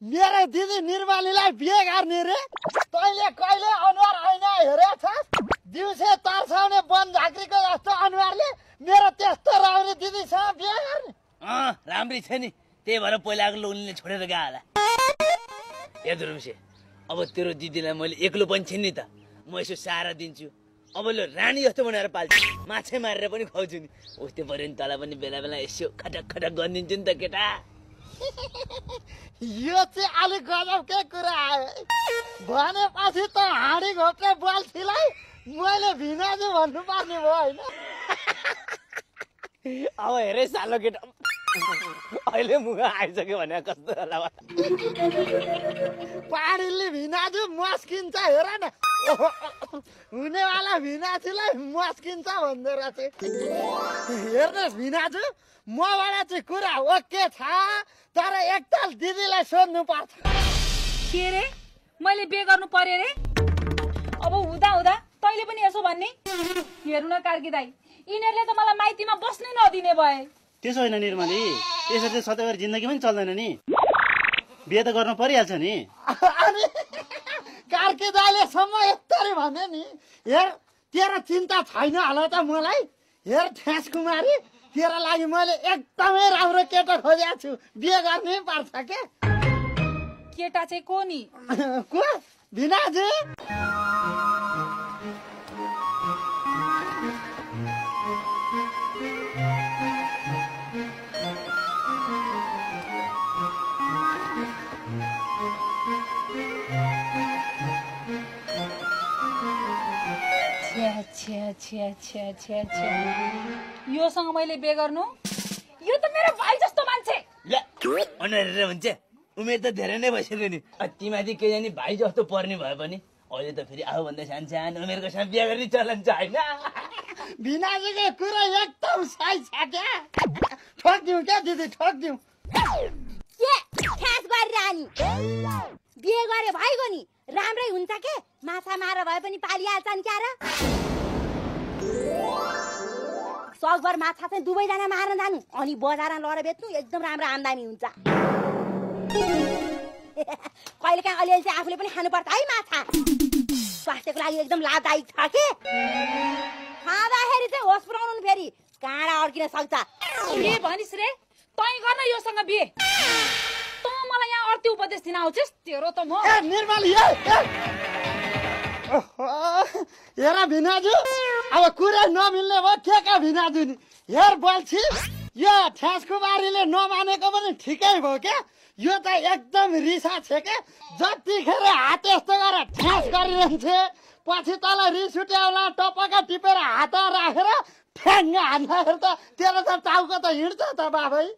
मेरो दिदी निर्मलीलाई बिहे गर्ने रे। तैँले कहिले अनुहार ऐना हेरेछस्? दिउँसे तर्साउने वन झाँक्रीको जस्तो अनुहारले मेरो त्यस्तो राम्री दिदीसँग बिहे गर्ने? राम्री छ नि, त्यही भएर पहिलाको लोग्नेले छोडेर गयो होला। ए दुर्मुसे, अब तेरो दिदीलाई मैले एक्लो पनि छिन् नि त, म यसो सहारा दिन्छु। अब लो रानी जस्तो बनाएर पाल्छु, माछे मारेर पनि खुवाउँछु नि। उस्तै पऱ्यो नि, तँलाई पनि बेला बेला यसो खटक खटक गरिदिन्छु नि त केटा। यो चाहिँ अलिक गजबकै कुरा आयो। भनेपछि त हाँडी घोप्ने बल्छीलाई मैले भिनाजु भन्नुपर्ने भयो होइन? अब हेरे सालो केटा, अहिले मुख आइसक्यो भने कस्तो होला। पाडीले भिनाजु मस्किन्छ हेर न, हुनेवाला भिनाजुलाई मस्किन्छ भन्दो रहेछ। हेर्नुहोस् भिनाजु, मबाट चाहिँ कुरा ओके छ, तर एकताल दिदीलाई सोध्नु पर्छ। के रे, मैले बिहे गर्नु पर्यो रे? अब हुँदा हुँदा तैँले पनि यसो भन्ने? हेर्नु न कार्की दाइ, यिनीहरूले त मलाई माइतीमा बस्नै नदिने भए। त्यसो होइन निर्मली, यसो चाहिँ सधैँभरि जिन्दगी पनि चल्दैन नि, बिहे त गर्न परिहाल्छ नि। अनि कार्की दाइले सम्म यस्तरी भने नि, हेर तेरो चिन्ता छैन होला त मलाई। हेर ठ्यास कुमारी, तेरो लागि मैले एकदमै राम्रो केटा खोजेको छु, बिहे गर्नै पर्छ के? केटा चाहिँ को नि? को? भिनाजु। योसँग मैले बिहे गर्नु? यो त मेरो भाइ जस्तो मान्छे। अनुहार हुन्छ, उमेर त धेरै नै भइसक्यो नि। तिमाथि के जाने भाइ जस्तो पर्ने भए पनि अहिले त फेरि आफूभन्दा सानो उमेरको साथ बिहे गर्ने चलन छ होइन? भिनाजुको कुरा एकदम सही छ क्या। ठोकिदिउँ क्या दिदी, ठोकिदिउँ। के खास गरिरहनी? बिहे गरे भइगयो नि, राम्रै हुन्छ के? माछा मार भए पनि पालिहाल्छन् क्या र? सकभर माछा चाहिँ दुवैजना मार्न जानु, अनि बजारमा लडेर बेच्नु, एकदम राम्रो आम्दानी हुन्छ। कहिलेकाहीँ अलिअलि चाहिँ आफूले पनि खानुपर्छ है माछा, स्वास्थ्यको लागि एकदम लाभदायक छ के? खाँदाखेरि चाहिँ होस पुऱ्याउनु फेरि काँडा अड्किन सक्छ। के भनिस् रे? तँ गर्न योसँग बिहे? तँ मलाई यहाँ अर्थी उपदेश दिन आउँछस्? तेरो त म। ए निर्मली, हेर भिनाजु, अब कुरा नमिल्ने भयो के का भिनाजु नि? हेर बल्छी, यो ठ्यास कुमारीले नमानेको पनि ठिकै भयो क्या? यो त एकदम रिसा छ क्या? जतिखेर हात यस्तो गरेर ठ्यास गरिरहन्छे, पछि तल रिस उठ्याउला, टपक्क टिपेर हात राखेर ठ्याङ्ग हान्दाखेरि त तेरो त टाउको त हिँड्छ त बाबै।